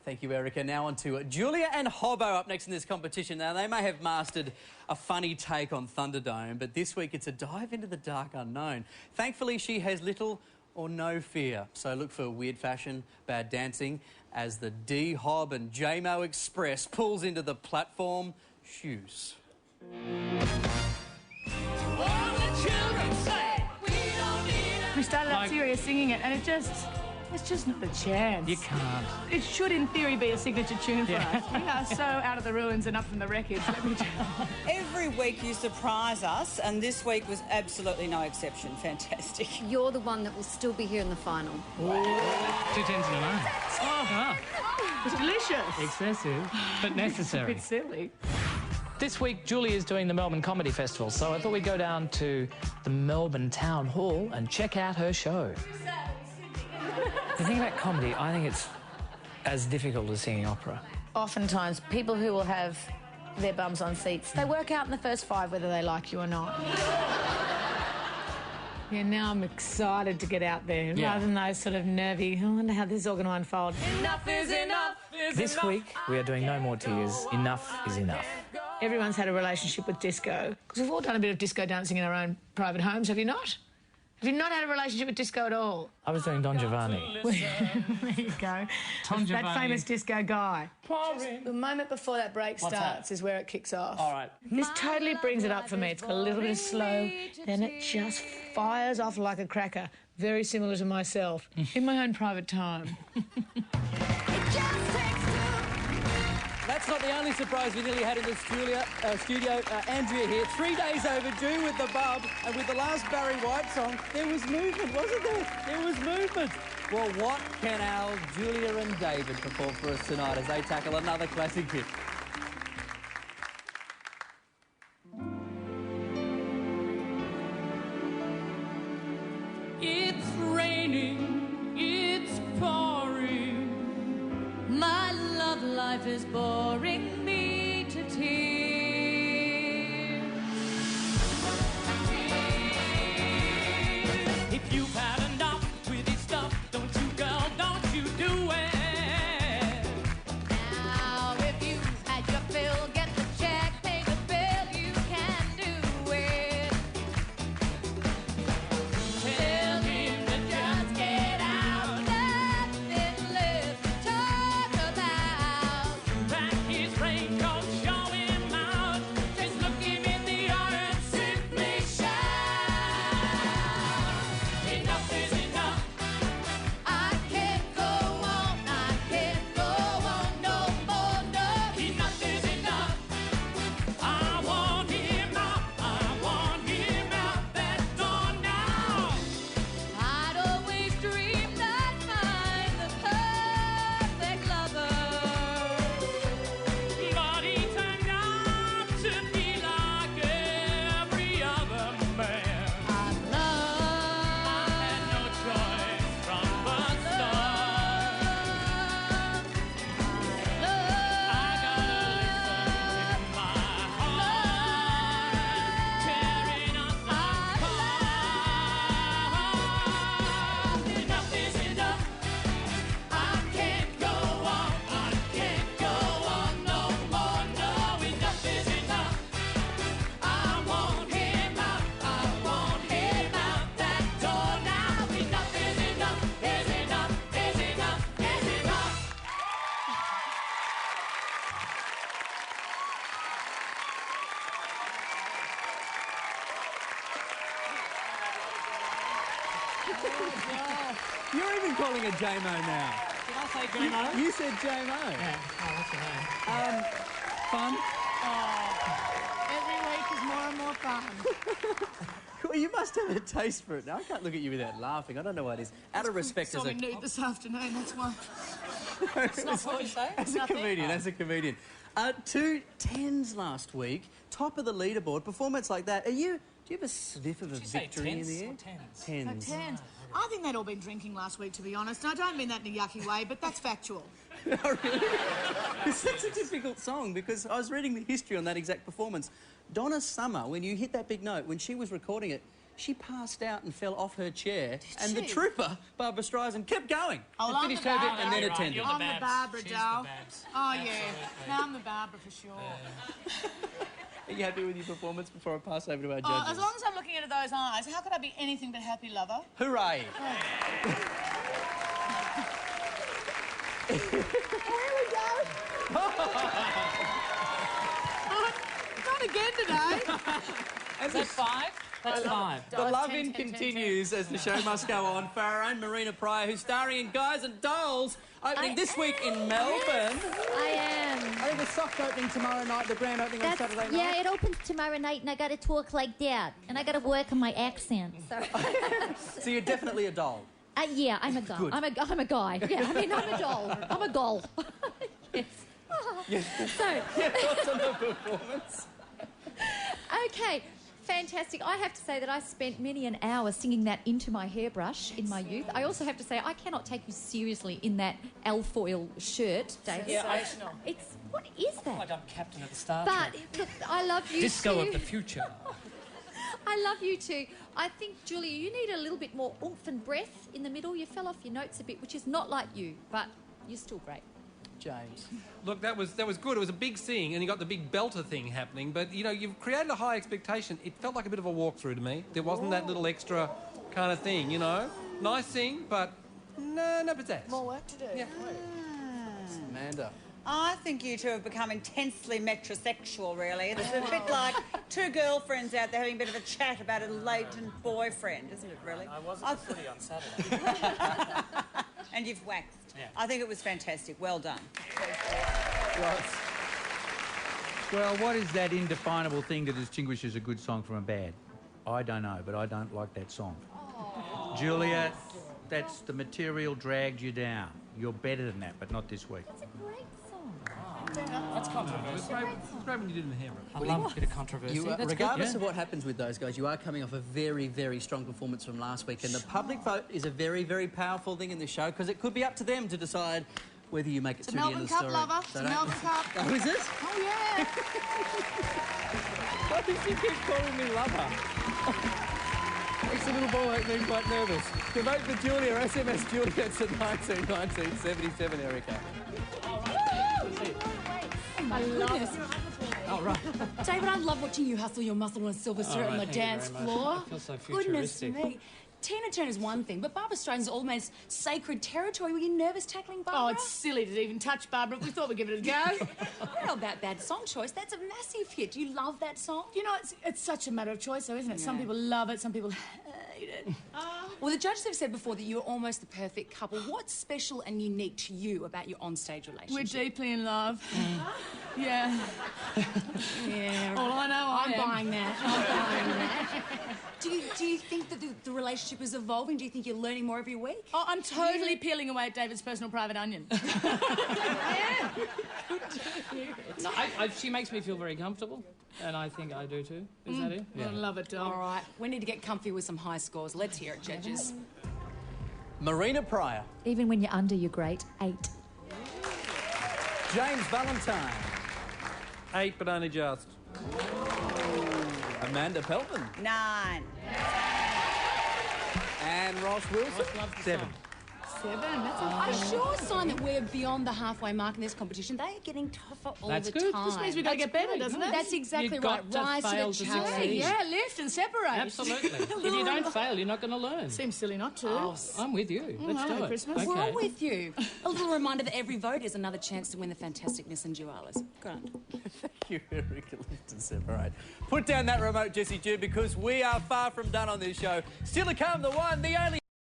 Thank you, Erica. Now on to Julia and Hobbo up next in this competition. Now, they may have mastered a funny take on Thunderdome, but this week it's a dive into the dark unknown. Thankfully, she has little or no fear. So look for weird fashion, bad dancing, as the D-Hob and J-Mo Express pulls into the platform shoes. We started out serious singing it, and it's just not a chance. You can't. It should, in theory, be a signature tune for us. We are so out of the ruins and up from the wreckage, let me tell you. Every week you surprise us, and this week was absolutely no exception. Fantastic. You're the one that will still be here in the final. Ooh. 2 tens and a 9. Oh. It's delicious. Excessive, but necessary. It's a bit silly. This week, Julie is doing the Melbourne Comedy Festival, so I thought we'd go down to the Melbourne Town Hall and check out her show. The thing about comedy, I think it's as difficult as singing opera. Oftentimes, people who will have their bums on seats, they work out in the first 5 whether they like you or not. Yeah, now I'm excited to get out there, rather than those sort of nervy, I wonder how this is all going to unfold. Enough is enough! This week, we are doing No More Tears. Enough is enough. Everyone's had a relationship with disco, because we've all done a bit of disco dancing in our own private homes, have you not? Have you not had a relationship with disco at all? I was doing Don Giovanni. There you go. Don Giovanni. That famous disco guy. The moment before that break starts is where it kicks off. All right. This totally brings it up for me. It's got a little bit of slow, then it just fires off like a cracker. Very similar to myself, in my own private time. That's not the only surprise we nearly had in the studio. Andrea here, 3 days overdue with the bub, and with the last Barry White song, there was movement, wasn't there? There was movement. Well, what can our Julia and David perform for us tonight as they tackle another classic hit? It's raining, it's pouring. My love life is boring me to tears. If you've had enough with this stuff, don't you, girl, don't you do it. Now, if you've had your fill, get the check, pay the bill, you can do it. Tell him to just get out, nothing left to talk about. Pack his raincoat, show him out, just look him in the eye and simply shout. Enough is enough. I can't go on, I can't go on no more, no. Enough is enough. I want him out that door now. I'd always dreamed I'd find the perfect lover, but he turned out to be like every other man. I'm loved. I had no choice from the start. I gotta listen in my heart, tearing us apart. Enough is enough. I can't go on. I can't go on no more. No, enough is enough. I want him out. I want him out that door now. Enough is enough. Is enough. Is enough. Is enough. You're even calling her J-Mo now. Did I say J-Mo? You said J-Mo. Yeah. Oh, that's the name. Fun? Every week is more and more fun. Well, you must have a taste for it. Now, I can't look at you without laughing. I don't know why it is. Out of respect Saw as me nude this afternoon, that's why. It's not what you say. As a comedian, as a comedian. 2 tens last week, top of the leaderboard. Performance like that. Do you have a sniff of a victory in the air? Tens. Tens. I think they'd all been drinking last week, to be honest. And I don't mean that in a yucky way, but that's factual. Oh, really? It's such a difficult song because I was reading the history on that exact performance. Donna Summer, when you hit that big note, when she was recording it, she passed out and fell off her chair, and the she? trooper, Barbara Streisand, kept going. Oh, and I'm finished the her bit Barbara. and then Right, attended. you're the I'm the Babs. Barbara, She's doll. the Babs. Oh, yeah. Absolutely. No, I'm the Barbara for sure. Are you happy with your performance before I pass over to our Oh, judges? as long as I'm looking into those eyes, how could I be anything but happy, lover? Hooray! Here we go. Not again today. Is that 5? That's 5. The Dolls, love-in 10, 10, 10, continues as the show must go on for our own Marina Pryor, who's starring in Guys and Dolls, opening this week in Melbourne. I am. I think the soft opening tomorrow night, the grand opening on Saturday night. Yeah, it opens tomorrow night, and I got to talk like that, and I got to work on my accent. So you're definitely a doll. Yeah, I'm a guy. Good. I'm a guy. Yeah, I mean, I'm a doll. I'm a doll. Yes. So, Yeah, thoughts on the performance? okay, fantastic. I have to say that I spent many an hour singing that into my hairbrush in my youth. I also have to say I cannot take you seriously in that alfoil shirt, David. Yeah, It's what is that? like I'm captain of the Star But Trek. look, I love you Disco too. of the future. I love you too. I think, Julia, you need a little bit more oomph and breath in the middle. You fell off your notes a bit, which is not like you, but you're still great. James. Look, that was good. It was a big sing, and you got the big belter thing happening. But you know, you've created a high expectation. It felt like a bit of a walkthrough to me. There wasn't that little extra kind of thing, you know. Nice sing, but no pizzazz. More work to do. Yeah. Amanda. I think you two have become intensely metrosexual, really. It's a bit like two girlfriends out there having a bit of a chat about a latent boyfriend, isn't it, really? I was at the footy on Saturday. And you've waxed. Yeah. I think it was fantastic. Well done. Ross. Well, what is that indefinable thing that distinguishes a good song from a bad? I don't know, but I don't like that song. Julia, that's the material dragged you down. You're better than that, but not this week. It's a great song. That's controversial. It's great when you did it in the hairbrush. I love a bit of controversy. You, That's regardless good. of what happens with those guys, you are coming off a very, very strong performance from last week. And the public vote is a very, very powerful thing in this show because it could be up to them to decide whether you make it It's a to the end Melbourne of the Cup, story. lover. So It's a don't- Melbourne Cup. Oh, is it? Oh, yeah. Why does she keep calling me lover? Makes the little boy being quite nervous. To vote for Julia, SMS Julia to 1977, Erica. I love it. Oh, right. David, I love watching you hustle your muscle on a silver shirt on the thank you dance very much. floor. I feel so Goodness futuristic. me. Tina Turner's one thing, but Barbara Streisand's almost sacred territory. Were you nervous tackling Barbara? Oh, it's silly to even touch Barbara. We thought we'd give it a go. I don't know about bad song choice. That's a massive hit. Do you love that song? You know, it's such a matter of choice, though, isn't it? Some people love it, some people hate it. Well, the judges have said before that you're almost the perfect couple. What's special and unique to you about your onstage relationship? We're deeply in love. Yeah. Yeah. All I know, I'm I am. buying that. I'm buying that. Do you think that the relationship is evolving? Do you think you're learning more every week? Oh, I'm totally peeling away at David's personal private onion. No, she makes me feel very comfortable, and I think I do too. Is that it? I love it, doll. All right, we need to get comfy with some high scores. Let's hear it, judges. Marina Pryor. Even when you're under, you're great. 8. James Valentine. 8, but only just. Amanda Pelton. 9. And Ross Wilson. 7. 7. That's A sure sign that we're beyond the halfway mark in this competition. They are getting tougher all That's the good. time. Just means we've got to get better, doesn't it? That's exactly You've right. got to Rise fail to to the succeed. challenge. Yeah, lift and separate. Absolutely. If you don't fail, you're not going to learn. Seems silly not to. Oh, I'm with you. Let's hello, do it. Christmas. We're all Okay. with you. A little reminder that every vote is another chance to win the fantasticness and dualis. Go on. Thank you, Erica. Lift and separate. Put down that remote, Jessie Jew, because we are far from done on this show. Still to come, the one, the only